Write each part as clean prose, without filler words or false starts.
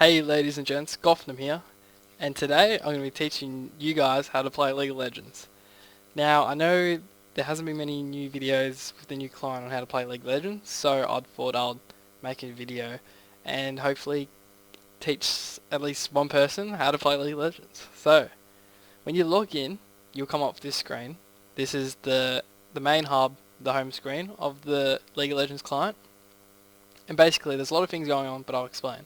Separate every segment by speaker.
Speaker 1: Hey ladies and gents, Gothnam here, and today I'm going to be teaching you guys how to play League of Legends. Now, I know there hasn't been many new videos with the new client on how to play League of Legends, so I thought I'd make a video and hopefully teach at least one person how to play League of Legends. So, when you log in, you'll come up with this screen. This is the main hub, the home screen of the League of Legends client, and basically there's a lot of things going on, but I'll explain.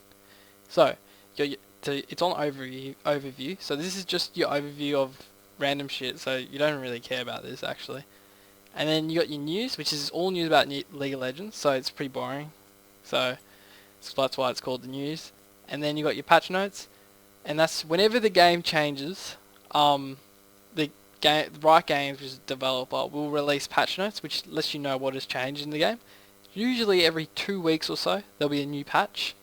Speaker 1: So, it's on overview. So this is just your overview of random shit. So you don't really care about this actually. And then you got your news, which is all news about League of Legends. So it's pretty boring. So that's why it's called the news. And then you got your patch notes, and that's whenever the game changes. The Riot Games, which is the developer, will release patch notes, which lets you know what has changed in the game. Usually every 2 weeks or so, there'll be a new patch.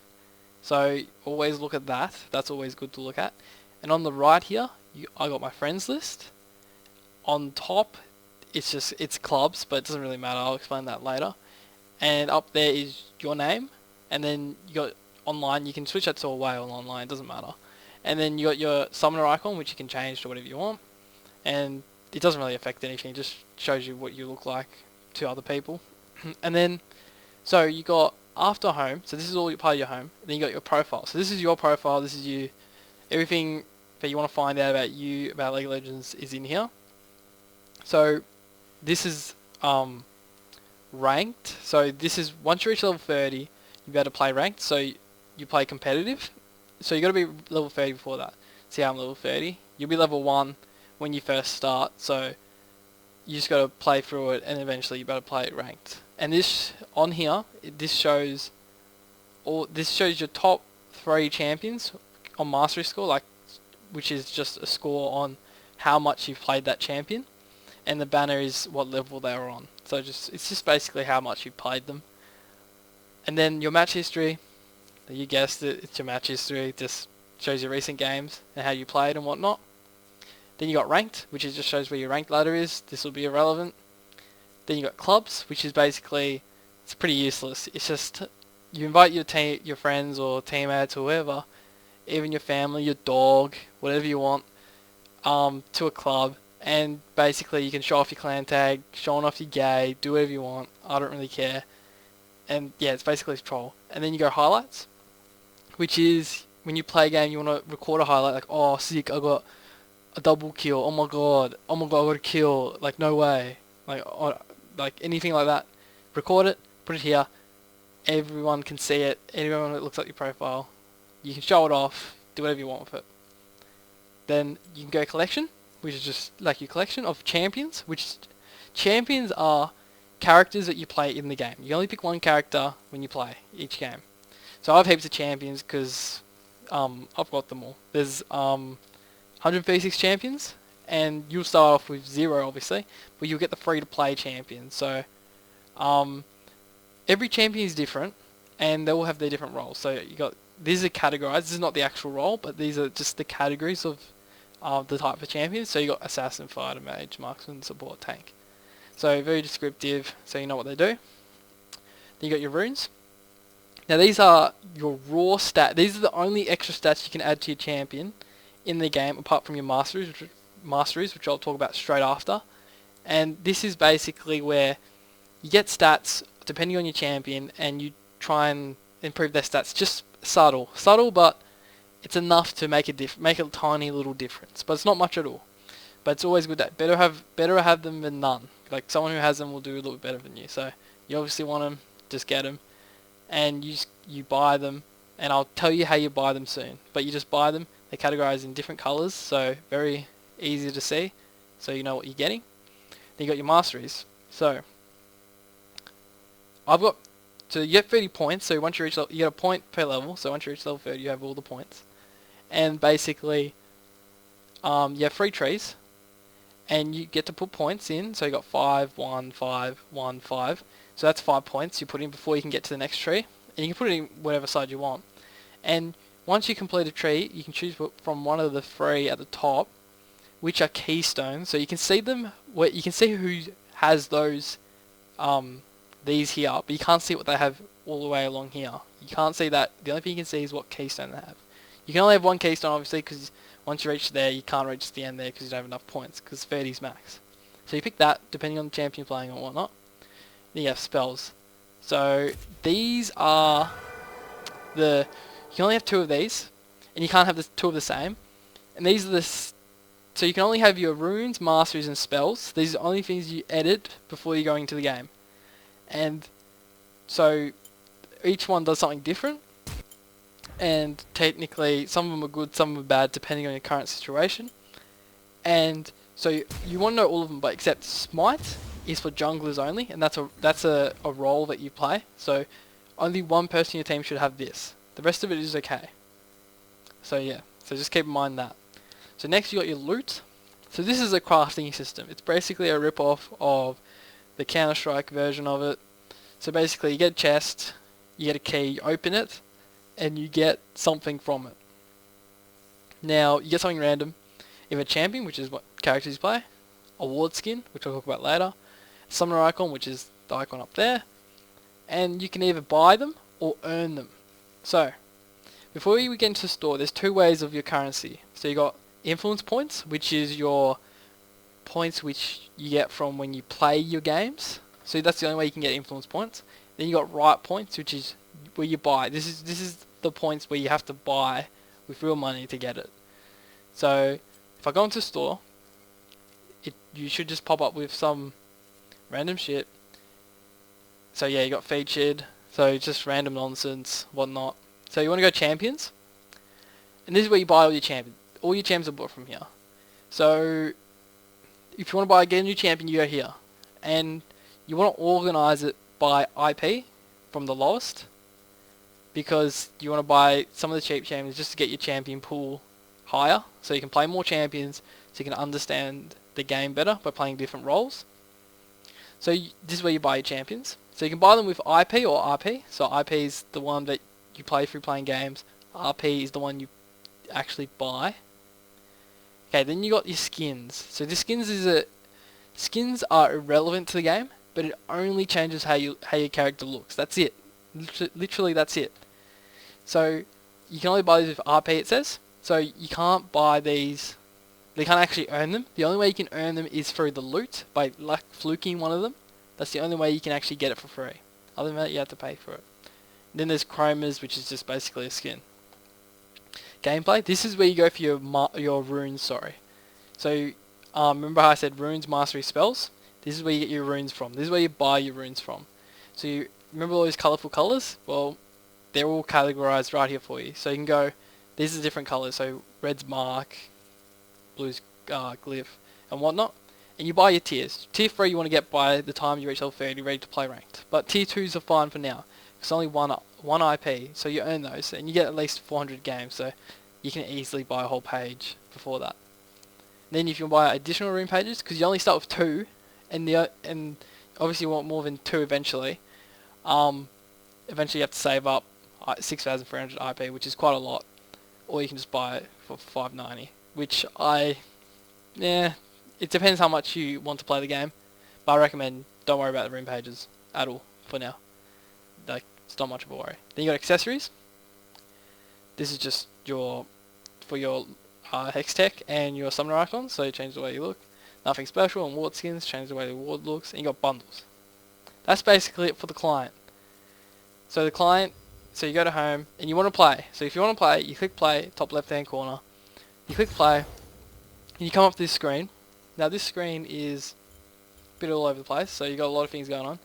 Speaker 1: So always look at that. That's always good to look at. And on the right here, I got my friends list. On top, it's clubs, but it doesn't really matter. I'll explain that later. And up there is your name, and then you got online. You can switch that to away or online. It doesn't matter. And then you got your summoner icon, which you can change to whatever you want. And it doesn't really affect anything. It just shows you what you look like to other people. And then, so you got after home, so this is all part of your home. Then you got your profile. So this is your profile. This is you. Everything that you want to find out about you, about League of Legends, is in here. So this is ranked. So this is once you reach level 30, you'll be able to play ranked. So you play competitive. So you got to be level 30 before that. See how I'm level 30? You'll be level 1 when you first start. So you just got to play through it, and eventually you better play it ranked. And this on here, this shows your top 3 champions on mastery score, which is just a score on how much you've played that champion, and the banner is what level they were on. So it's just basically how much you played them. And then your match history, you guessed it, it's your match history. It just shows your recent games and how you played and whatnot. Then you got ranked, which just shows where your ranked ladder is. This will be irrelevant. Then you got clubs, which is basically, it's pretty useless. It's just you invite your friends or teammates or whoever, even your family, your dog, whatever you want, to a club, and basically you can show off your clan tag, showing off your gay, do whatever you want. I don't really care. And yeah, it's basically a troll. And then you go highlights, which is when you play a game, you want to record a highlight, like, oh sick, I got a double kill, oh my god, I got a kill, like no way, like anything like that. Record it, put it here, everyone can see it, anyone that looks at your profile, you can show it off, do whatever you want with it. Then you can go collection, which is just like your collection of champions, which champions are characters that you play in the game. You only pick one character when you play each game. So I have heaps of champions because I've got them all. There's 136 champions, and you'll start off with 0 obviously, but you'll get the free to play champion. So every champion is different, and they all have their different roles. So these are categorized. This is not the actual role, but these are just the categories of the type of champions. So you got assassin, fighter, mage, marksman, support, tank. So very descriptive, so you know what they do. Then you got your runes. Now these are your raw stat. These are the only extra stats you can add to your champion in the game, apart from your masteries, which I'll talk about straight after. And this is basically where you get stats depending on your champion, and you try and improve their stats. Just subtle, but it's enough to make a tiny little difference. But it's not much at all. But it's always good that better have them than none. Like someone who has them will do a little bit better than you. So you obviously want them, just get them, and you buy them. And I'll tell you how you buy them soon. But you just buy them. They're categorized in different colors, so very easy to see, so you know what you're getting. Then you got your masteries. So you get 30 points. So once you reach level, you get a point per level. So once you reach level 30, you have all the points. And basically, you have 3 trees, and you get to put points in. So you got 5, 1, 5, 1, 5. So that's 5 points you put in before you can get to the next tree, and you can put it in whatever side you want. And once you complete a tree, you can choose from one of the 3 at the top, which are keystones. So you can see them. You can see who has those, these here, but you can't see what they have all the way along here. You can't see that. The only thing you can see is what keystone they have. You can only have one keystone, obviously, because once you reach there, you can't reach the end there because you don't have enough points, because 30 is max. So you pick that, depending on the champion playing or whatnot. Then you have spells. So these are you can only have 2 of these, and you can't have 2 of the same. And these are so you can only have your runes, masteries, and spells. These are the only things you edit before you're going into the game. And so each one does something different. And technically, some of them are good, some of them are bad, depending on your current situation. And so you want to know all of them, but except Smite is for junglers only, and that's a role that you play. So only one person in your team should have this. The rest of it is okay. So yeah, so just keep in mind that. So next you got your loot. So this is a crafting system. It's basically a rip-off of the Counter-Strike version of it. So basically you get a chest, you get a key, you open it, and you get something from it. Now, you get something random. You have a champion, which is what characters you play, a ward skin, which I'll talk about later, a summoner icon, which is the icon up there, and you can either buy them or earn them. So, before we get into the store, there's 2 ways of your currency. So you got influence points, which is your points which you get from when you play your games. So that's the only way you can get influence points. Then you got right points, which is where you buy. This is the points where you have to buy with real money to get it. So if I go into the store, you should just pop up with some random shit. So yeah, you got featured. So just random nonsense, whatnot. So you want to go champions, and this is where you buy all your champions. All your champions are bought from here. So if you want to get a new champion, you go here, and you want to organize it by IP from the lowest, because you want to buy some of the cheap champions just to get your champion pool higher, so you can play more champions, so you can understand the game better by playing different roles. So this is where you buy your champions. So you can buy them with IP or RP. So IP is the one that you play through playing games. RP is the one you actually buy. Okay, then you got your skins. So the skins are irrelevant to the game, but it only changes how your character looks. That's it. Literally, that's it. So you can only buy these with RP, it says. So you can't buy these. They can't actually earn them. The only way you can earn them is through the loot, by like fluking one of them. That's the only way you can actually get it for free. Other than that, you have to pay for it. Then there's chromas, which is just basically a skin. Gameplay. This is where you go for your runes. Sorry. So remember how I said runes, mastery, spells? This is where you get your runes from. This is where you buy your runes from. So you remember all those colourful colours? Well, they're all categorised right here for you. So you can go. These are different colours. So red's mark, blue's glyph, and whatnot. And you buy your tiers. Tier 3 you want to get by the time you reach level 30, ready to play ranked. But tier 2s are fine for now. It's only one IP, so you earn those, and you get at least 400 games, so you can easily buy a whole page before that. Then if you buy additional rune pages, because you only start with 2, and obviously you want more than 2 eventually. Eventually you have to save up 6,300 IP, which is quite a lot, or you can just buy it for 590, which it depends how much you want to play the game, but I recommend don't worry about the rune pages at all for now. Like, it's not much of a worry. Then you got accessories. This is just for your hex tech and your summoner icons, so you change the way you look. Nothing special. And ward skins, change the way the ward looks. And you got bundles. That's basically it for the client. So so you go to home and you want to play. So if you want to play, you click play, top left hand corner. You click play, and you come up to this screen. Now this screen is a bit all over the place, so you got a lot of things going on.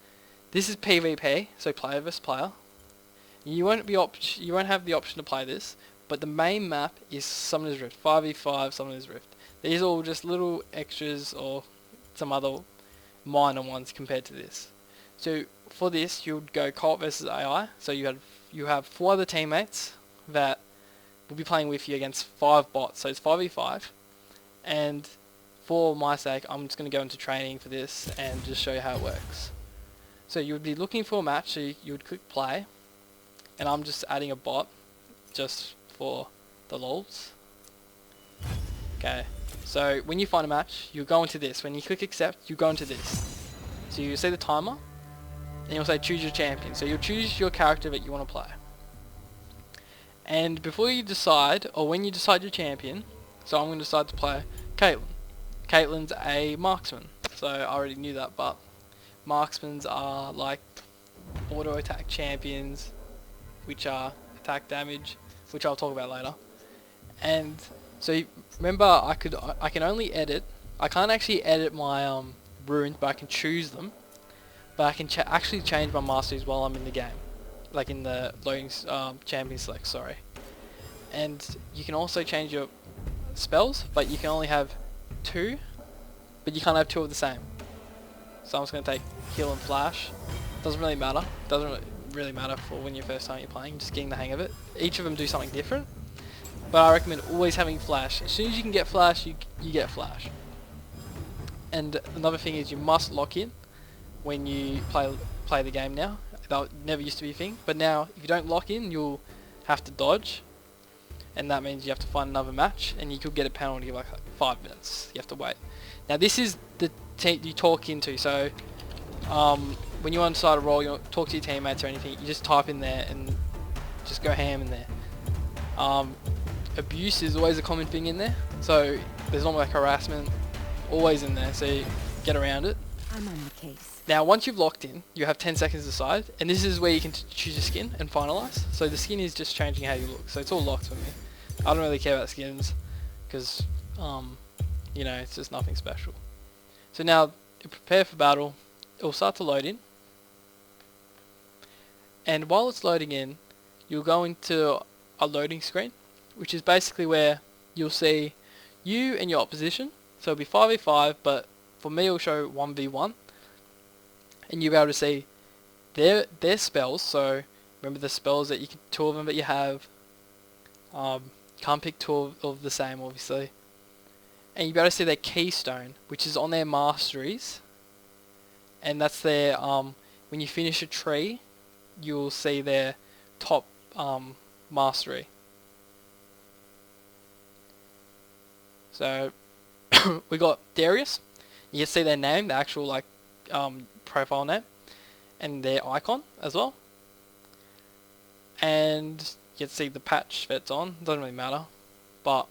Speaker 1: This is PvP, so player versus player. You won't have the option to play this, but the main map is Summoner's Rift, 5v5 Summoner's Rift. These are all just little extras or some other minor ones compared to this. So for this, you would go co-op versus AI. So you have 4 other teammates that will be playing with you against 5 bots. So it's 5v5, and for my sake, I'm just going to go into training for this and just show you how it works. So you would be looking for a match, so you would click play, and I'm just adding a bot just for the lols. Okay, so when you find a match, you go into this. When you click accept, you go into this. So you see the timer, and you'll say choose your champion. So you'll choose your character that you want to play. And before you decide, or when you decide your champion, so I'm going to decide to play Caitlyn. Caitlyn's a marksman, so I already knew that, but marksmans are like auto attack champions, which are attack damage, which I'll talk about later. And so remember, I can only edit. I can't actually edit my runes, but I can choose them. But I can actually change my masteries while I'm in the game, like in the loading champion select. Sorry. And you can also change your spells, but you can only have 2, but you can't have 2 of the same. So I'm just going to take heal and flash. Doesn't really matter. Doesn't really matter for when you're first time you're playing, just getting the hang of it. Each of them do something different, but I recommend always having flash. As soon as you can get flash, you get flash. And another thing is you must lock in when you play the game now. That never used to be a thing, but now if you don't lock in, you'll have to dodge, and that means you have to find another match, and you could get a penalty of like 5 minutes. You have to wait. Now this is the you talk into, so when you want to start a role, you don't talk to your teammates or anything, you just type in there and just go ham in there. Abuse is always a common thing in there, so there's normally like harassment always in there, so you get around it.
Speaker 2: I'm on the case.
Speaker 1: Now once you've locked in, you have 10 seconds to decide, and this is where you can choose your skin and finalize. So the skin is just changing how you look, so it's all locked for me. I don't really care about skins, because you know, it's just nothing special. So now you prepare for battle, it will start to load in, and while it's loading in, you'll go into a loading screen, which is basically where you'll see you and your opposition. So it'll be 5v5, but for me it'll show 1v1, and you'll be able to see their spells. So remember the spells that you can, 2 of them that you have. Can't pick 2 of the same, obviously. And you'll be able to see their keystone, which is on their masteries, and that's their when you finish a tree, you'll see their top mastery. So we got Darius. You can see their name, the actual like profile name, and their icon as well. And you can see the patch that's on. Doesn't really matter, but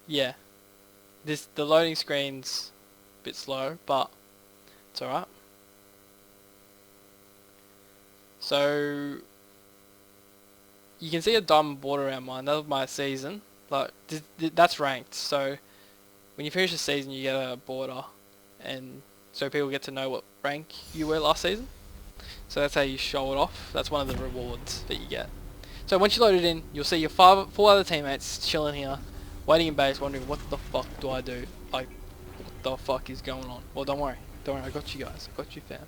Speaker 1: yeah, the loading screen's a bit slow, but it's alright. So you can see a diamond border around mine. That was my season. Like that's ranked. So when you finish the season, you get a border, and so people get to know what rank you were last season. So that's how you show it off. That's one of the rewards that you get. So once you load it in, you'll see your 4 other teammates chilling here, waiting in base, wondering what the fuck do I do? Like, what the fuck is going on? Well, don't worry, I got you guys, I got you fam.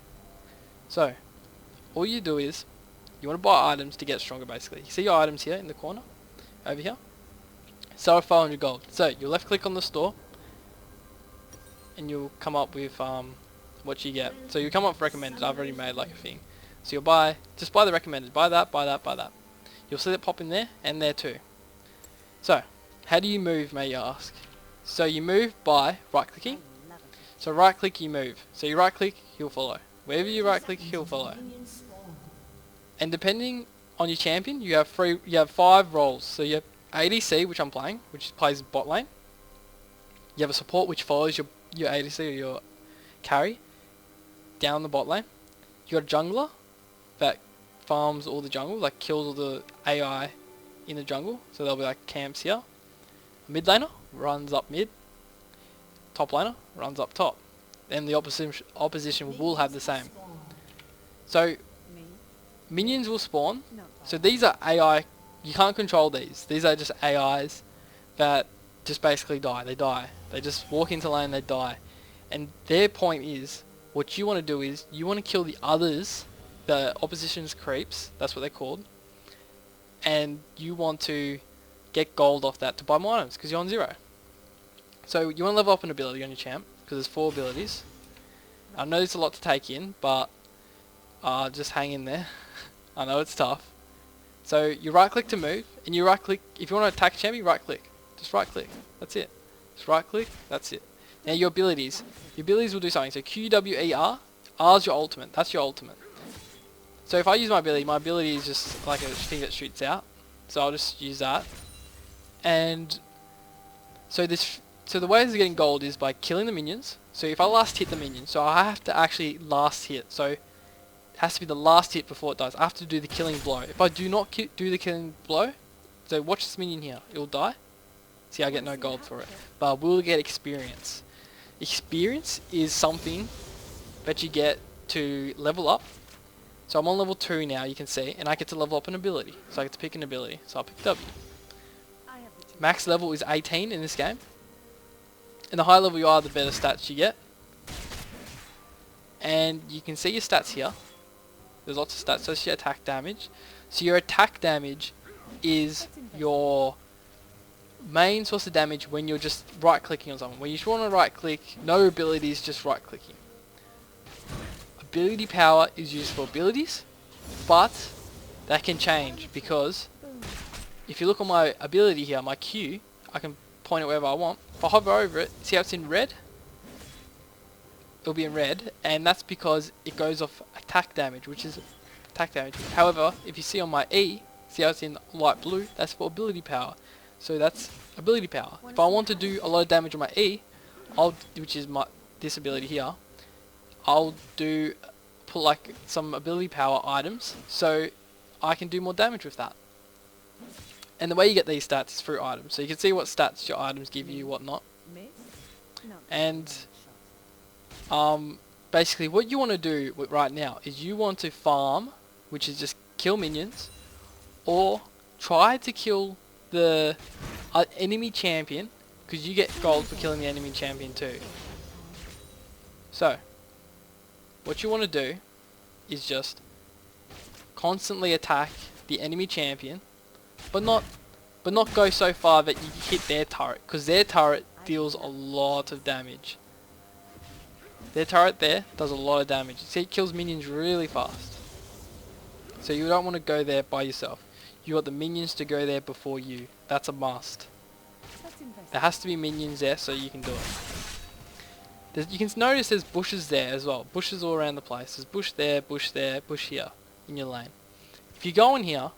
Speaker 1: So all you do is you want to buy items to get stronger. Basically, you see your items here in the corner, over here. Start with 500 gold. So you left click on the store, and you'll come up with what you get. So you come up with recommended. I've already made like a thing. So you'll just buy the recommended. Buy that, buy that, buy that. You'll see it pop in there and there too. So how do you move, may you ask? So you move by right clicking. So right click, you move. So you right click, he'll follow. Wherever you right click, he'll follow. And depending on your champion, you have 5 roles. So you have ADC, which I'm playing, which plays bot lane. You have a support, which follows your ADC or your carry down the bot lane. You got a jungler that farms all the jungle, like kills all the AI in the jungle. So there'll be like camps here. A mid laner runs up mid. Top laner runs up top. Then the opposition will have the same. So minions will spawn. So these are AI. You can't control these. These are just AIs that just basically die. They die. They just walk into lane, they die. And their point is, what you want to do is, you want to kill the others, the opposition's creeps, that's what they're called. And you want to get gold off that to buy more items, because you're on 0. So you want to level up an ability on your champ, because there's 4 abilities. I know there's a lot to take in, but just hang in there. I know it's tough. So you right click to move, and you right click, if you want to attack a champion, right click. Just right click, that's it. Just right click, that's it. Now your abilities will do something. So QWER R's your ultimate. That's your ultimate. So if I use my ability is just like a thing that shoots out. So I'll just use that. And so the way of getting gold is by killing the minions. So if I last hit the minion, so I have to actually last hit. So it has to be the last hit before it dies. I have to do the killing blow. If I do not do the killing blow, so watch this minion here, it will die. See, I get no gold for it, but I will get experience. Experience is something that you get to level up. So I'm on level 2 now, you can see, and I get to level up an ability. So I get to pick an ability. So I'll pick W. Max level is 18 in this game. And the higher level you are, the better stats you get. And you can see your stats here. There's lots of stats. So it's your attack damage. So your attack damage is your main source of damage when you're just right clicking on someone. When you want to right click, no abilities, just right clicking. Ability power is used for abilities, but that can change because if you look on my ability here, my Q, I can point it wherever I want. If I hover over it, see how it's in red? It'll be in red, and that's because it goes off attack damage, which is attack damage. However, if you see on my E, see how it's in light blue? That's for ability power. So that's ability power. If I want to do a lot of damage on my E, which is this ability here, I'll put like some ability power items so I can do more damage with that. And the way you get these stats is through items. So you can see what stats your items give you, whatnot. And basically what you want to do right now is you want to farm, which is just kill minions, or try to kill the enemy champion, because you get gold for killing the enemy champion too. So what you want to do is just constantly attack the enemy champion, but not go so far that you hit their turret, because their turret deals a lot of damage. Their turret there does a lot of damage. See, it kills minions really fast. So you don't want to go there by yourself. You want the minions to go there before you. That's a must. There has to be minions there so you can do it. You can notice there's bushes there as well. Bushes all around the place. There's bush there, bush here in your lane. If you go in here,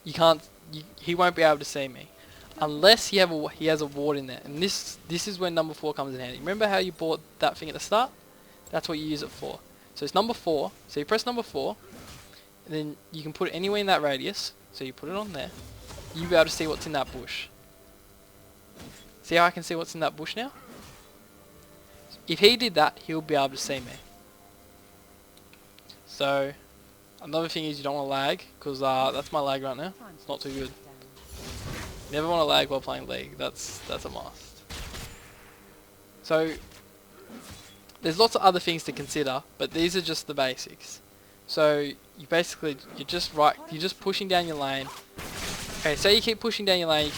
Speaker 1: he won't be able to see me unless he has a ward in there. And this is when number 4 comes in handy. Remember how you bought that thing at the start? That's what you use it for. So it's number 4. So you press number 4, and then you can put it anywhere in that radius. So you put it on there. You'll be able to see what's in that bush. See how I can see what's in that bush now? If he did that, he'll be able to see me. So another thing is you don't want to lag, because that's my lag right now. It's not too good. Never want to lag while playing League. That's a must. So there's lots of other things to consider, but these are just the basics. So you're just pushing down your lane. Okay, so you keep pushing down your lane,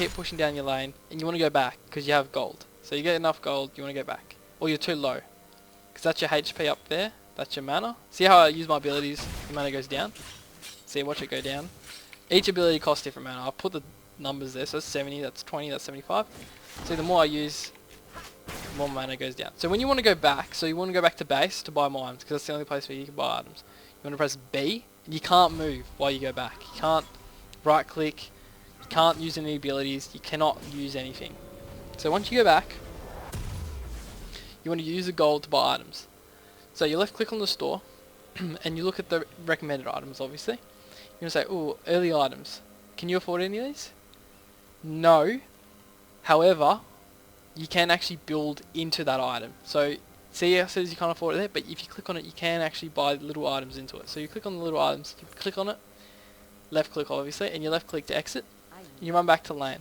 Speaker 1: and you want to go back because you have gold. So you get enough gold, you want to go back. Or you're too low, because that's your HP up there, that's your mana. See how I use my abilities, the mana goes down? See, watch it go down. Each ability costs different mana. I'll put the numbers there, so that's 70, that's 20, that's 75. See, the more I use, the more mana goes down. So when you want to go back, so you want to go back to base to buy more items, because that's the only place where you can buy items. You want to press B, and you can't move while you go back. You can't right click, you can't use any abilities, you cannot use anything. So once you go back, you want to use the gold to buy items. So you left click on the store and you look at the recommended items, obviously. You're going to say, oh, early items. Can you afford any of these? No. However, you can actually build into that item. So see how it says you can't afford it there, but if you click on it, you can actually buy little items into it. So you click on the little items, you click on it, left click obviously, and you left click to exit. And you run back to lane.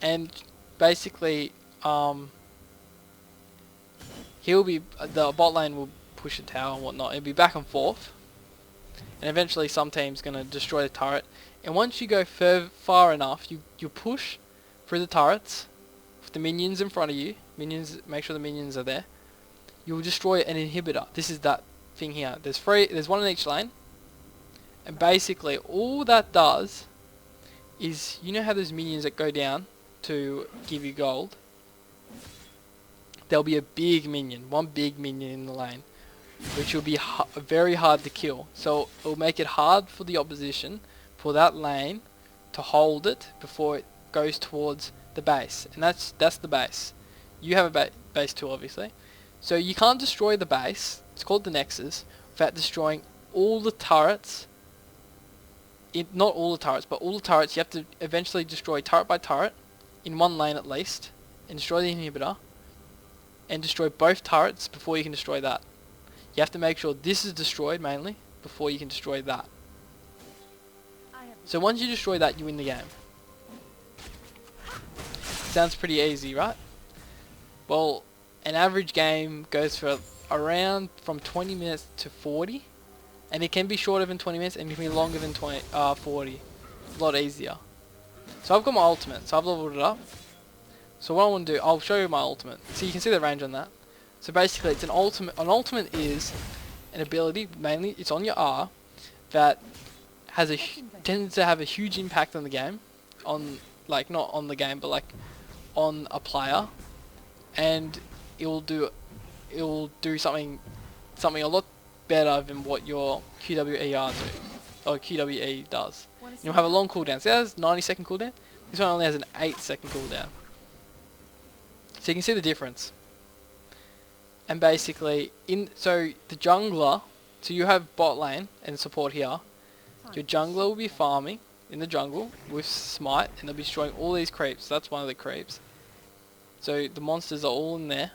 Speaker 1: And basically, the bot lane will push a tower and whatnot. It'll be back and forth, and eventually some team's gonna destroy the turret. And once you go far enough, you push through the turrets with the minions in front of you. Make sure the minions are there. You'll destroy an inhibitor. This is that thing here. There's one in each lane, and basically all that does is, you know how those minions that go down to give you gold? there'll be a big minion, one big minion in the lane, which will be very hard to kill. So it'll make it hard for the opposition for that lane to hold it before it goes towards the base, and that's the base. You have a base too, obviously. So you can't destroy the base, it's called the Nexus, without destroying all the turrets. Not all the turrets, but all the turrets. You have to eventually destroy turret by turret in one lane at least, and destroy the inhibitor, and destroy both turrets before you can destroy that. You have to make sure this is destroyed mainly before you can destroy that. So once you destroy that, you win the game. Sounds pretty easy, right? Well, an average game goes for around from 20 minutes to 40, and it can be shorter than 20 minutes and it can be longer than 40. A lot easier. So I've got my ultimate, so I've leveled it up. So what I want to do, I'll show you my ultimate. So you can see the range on that. So basically it's an ultimate. An ultimate is an ability, mainly it's on your R, that has tends to have a huge impact on the game, on like not on the game but like on a player, and it will do something a lot better than what your QWER do, or QWE does. You'll have a long cooldown. So that has 90-second cooldown. This one only has an 8-second cooldown. So you can see the difference. And basically, so the jungler, so you have bot lane and support here. Your jungler will be farming in the jungle with smite, and they'll be destroying all these creeps. So that's one of the creeps. So the monsters are all in there.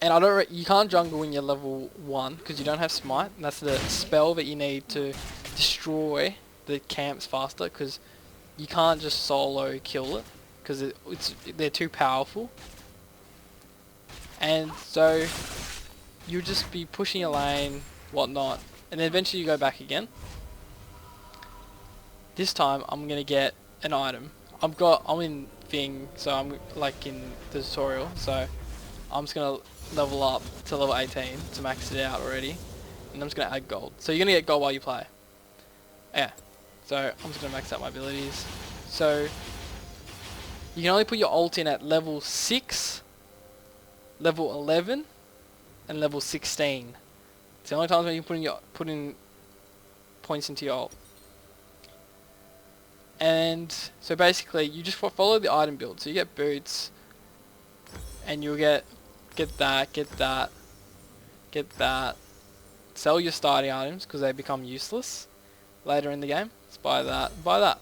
Speaker 1: And you can't jungle when you're level 1 because you don't have smite. And that's the spell that you need to destroy the camps faster, because you can't just solo kill it because they're too powerful. And so you'll just be pushing your lane, whatnot, and then eventually you go back again. This time I'm gonna get an item. I'm in thing, so I'm like in the tutorial, so I'm just gonna level up to level 18 to max it out already, and I'm just gonna add gold. So you're gonna get gold while you play. Yeah. So I'm just gonna max out my abilities. So you can only put your ult in at level 6, level 11, and level 16. It's the only times when you can put in points into your ult. And so basically you just follow the item build. So you get boots, and you'll get that. Sell your starting items because they become useless later in the game. Just buy that.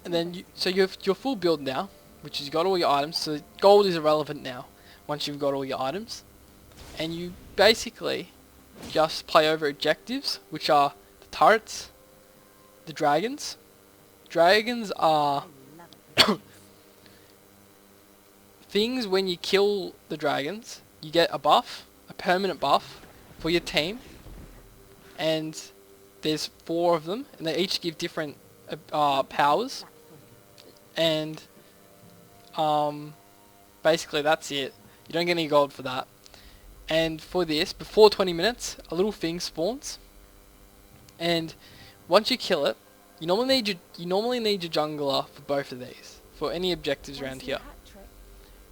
Speaker 1: And then so you have your full build now, which is you got all your items. So gold is irrelevant now once you've got all your items, and you basically just play over objectives, which are the turrets, the dragons. Dragons are things. When you kill the dragons, you get a buff, a permanent buff for your team, and there's 4 of them, and they each give different powers. And basically that's it. You don't get any gold for that. And for this, before 20 minutes, a little thing spawns, and once you kill it, you normally need your jungler for both of these, for any objectives around here.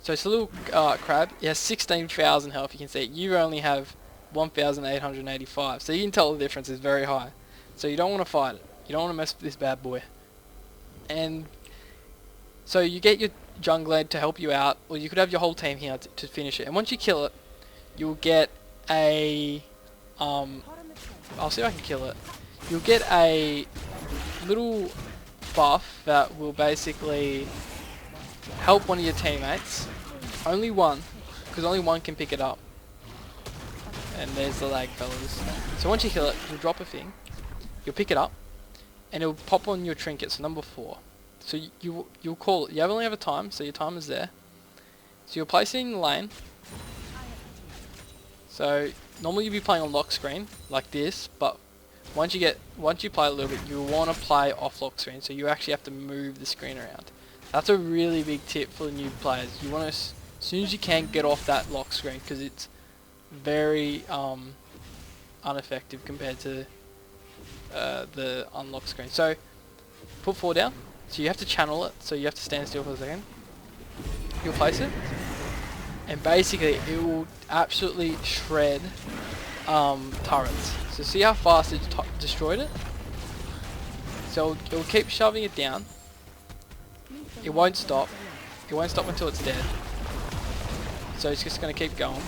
Speaker 1: So it's a little crab. It has 16,000 health. You can see you only have 1,885. So you can tell the difference is very high. So you don't want to fight it. You don't want to mess with this bad boy. And so you get your jungler to help you out, or you could have your whole team here to finish it. And once you kill it, you'll get a I'll see if I can kill it. You'll get a little buff that will basically help one of your teammates. Only one, because only one can pick it up. And there's the lag, fellas. So once you kill it, you'll drop a thing. You'll pick it up, and it'll pop on your trinket. So number 4. So you'll call it. You only have a time, so your time is there. So you'll place it in the lane. So normally you'll be playing on lock screen like this, but once you play a little bit, you want to play off lock screen. So you actually have to move the screen around. That's a really big tip for the new players. You want to, as soon as you can, get off that lock screen, because it's very ineffective compared to the unlock screen. So put 4 down. So you have to channel it. So you have to stand still for a second. you'll place it, and basically it will absolutely shred turrets. So see how fast it destroyed it? So it will keep shoving it down. It won't stop. It won't stop until it's dead. So it's just going to keep going.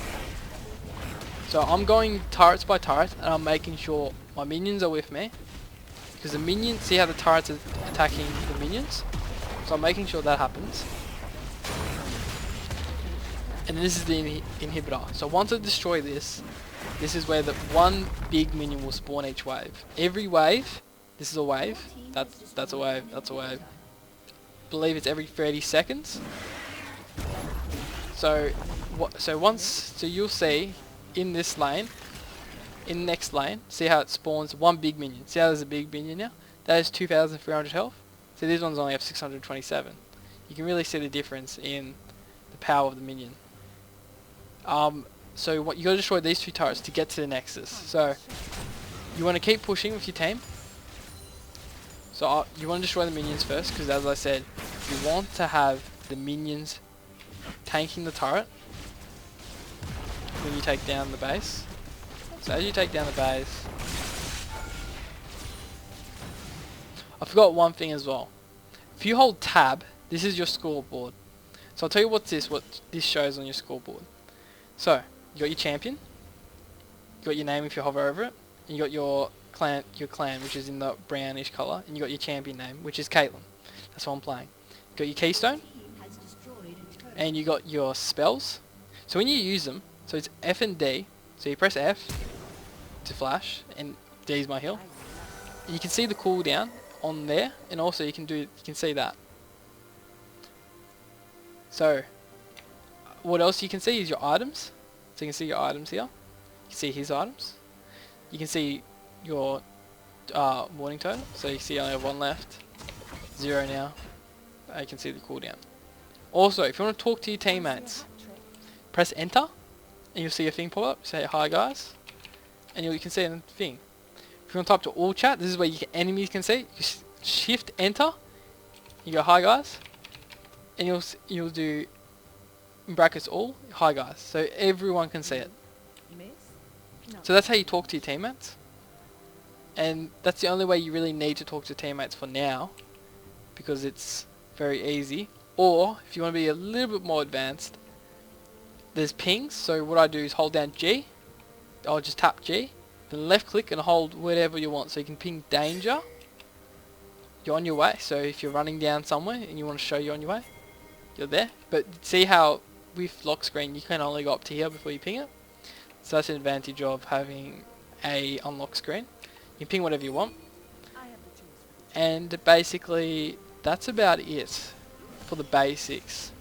Speaker 1: So I'm going turrets by turret, and I'm making sure my minions are with me. Because the minions, see how the turrets are attacking the minions? So I'm making sure that happens. And this is the inhibitor. So once I destroy this, this is where the one big minion will spawn each wave. Every wave, this is a wave. That's a wave. That's a wave. I believe it's every 30 seconds. So you'll see in this lane, in the next lane, see how it spawns one big minion. See how there's a big minion now? That is 2,300 health. So these ones only have 627. You can really see the difference in the power of the minion. So what you got to destroy these two turrets to get to the nexus. So you want to keep pushing with your team. So you want to destroy the minions first, because as I said, you want to have the minions tanking the turret when you take down the base. So as you take down the base, I forgot one thing as well. If you hold tab, this is your scoreboard. So I'll tell you what this shows on your scoreboard. So you got your champion, you got your name if you hover over it, and you got your clan, which is in the brownish colour, and you got your champion name, which is Caitlyn. That's what I'm playing. You got your keystone, and you got your spells. So when you use them, so it's F and D. So you press F to flash, and D is my heal. You can see the cooldown on there, and also you can see that. So what else you can see is your items. So you can see your items here. You can see his items. You can see your warning total. So you see I only have one left. 0 now. You can see the cooldown. Also, if you want to talk to your teammates, press enter, and you'll see a thing pop up. Say hi guys, and you can see a thing. If you want to type to all chat, this is where enemies can see. You shift enter. You go hi guys, and you'll do in brackets all hi guys, so everyone can see it. So that's how you talk to your teammates, and that's the only way you really need to talk to teammates for now, because it's very easy. Or if you want to be a little bit more advanced, there's pings. So what I do is hold down G. I'll just tap G, then left click and hold whatever you want. So you can ping danger. You're on your way. So if you're running down somewhere and you want to show you're on your way, you're there. But see how with lock screen you can only go up to here before you ping it. So that's an advantage of having a unlock screen. You can ping whatever you want. And basically that's about it for the basics.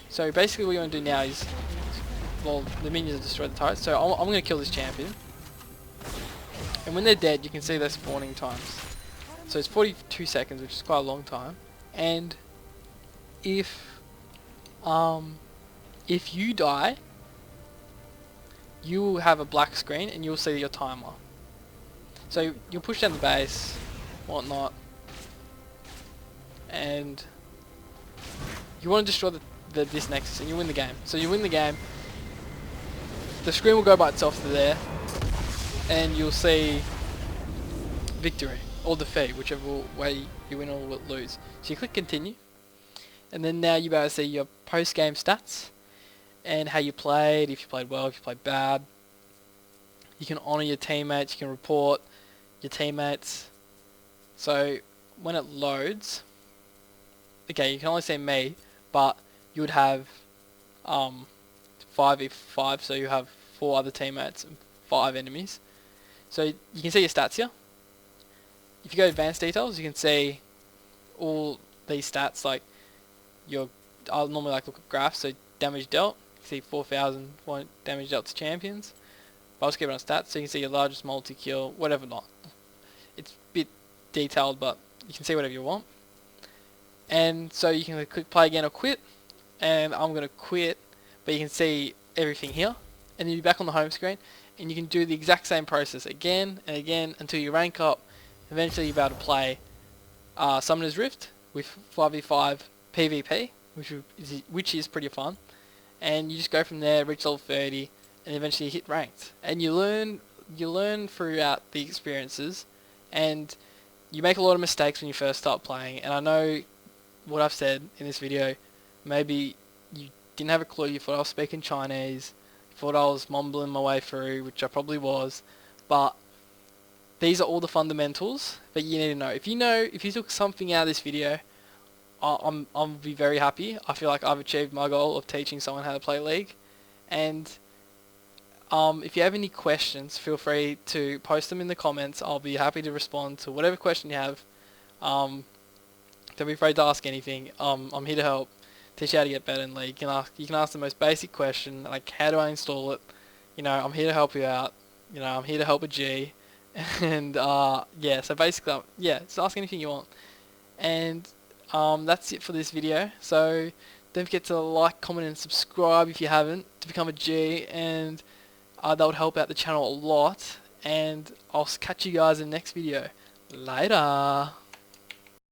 Speaker 1: So basically what you want to do now is, well, the minions have destroyed the turrets, so I'm going to kill this champion. And when they're dead, you can see their spawning times. So it's 42 seconds, which is quite a long time. And if you die, you will have a black screen and you'll see your timer. So you'll push down the base, whatnot, and you want to destroy this nexus, and you win the game. So you win the game, the screen will go by itself to there, and you'll see victory or defeat, whichever way you win or lose. So you click continue, and then now you'll be able to see your post-game stats and how you played, if you played well, if you played bad. You can honour your teammates, you can report your teammates. So when it loads, okay, you can only see me, but you would have 5v5, so you have 4 other teammates and 5 enemies. So you can see your stats here. If you go to advanced details, you can see all these stats, like I'll normally look at graphs, so damage dealt, you can see 4,000 damage dealt to champions. But I'll just keep it on stats, so you can see your largest multi-kill, whatever not. It's a bit detailed, but you can see whatever you want. And so you can click play again or quit, and I'm going to quit, but you can see everything here, and then you're back on the home screen, and you can do the exact same process again and again until you rank up. Eventually you'll be able to play Summoner's Rift with 5v5 PvP which is pretty fun. And you just go from there, reach level 30, and eventually hit ranked. And you learn throughout the experiences, and you make a lot of mistakes when you first start playing. And I know what I've said in this video, maybe you didn't have a clue, you thought I was speaking Chinese, you thought I was mumbling my way through, which I probably was, but these are all the fundamentals that you need to know. If you took something out of this video, I'll be very happy. I feel like I've achieved my goal of teaching someone how to play League. And if you have any questions, feel free to post them in the comments. I'll be happy to respond to whatever question you have. Don't be afraid to ask anything. I'm here to help, teach you how to get better in League. You can ask the most basic question, like how do I install it? I'm here to help you out. I'm here to help a G. And yeah, so basically, just ask anything you want. And that's it for this video. So don't forget to like, comment and subscribe if you haven't to become a G, and that would help out the channel a lot. And I'll catch you guys in the next video. Later.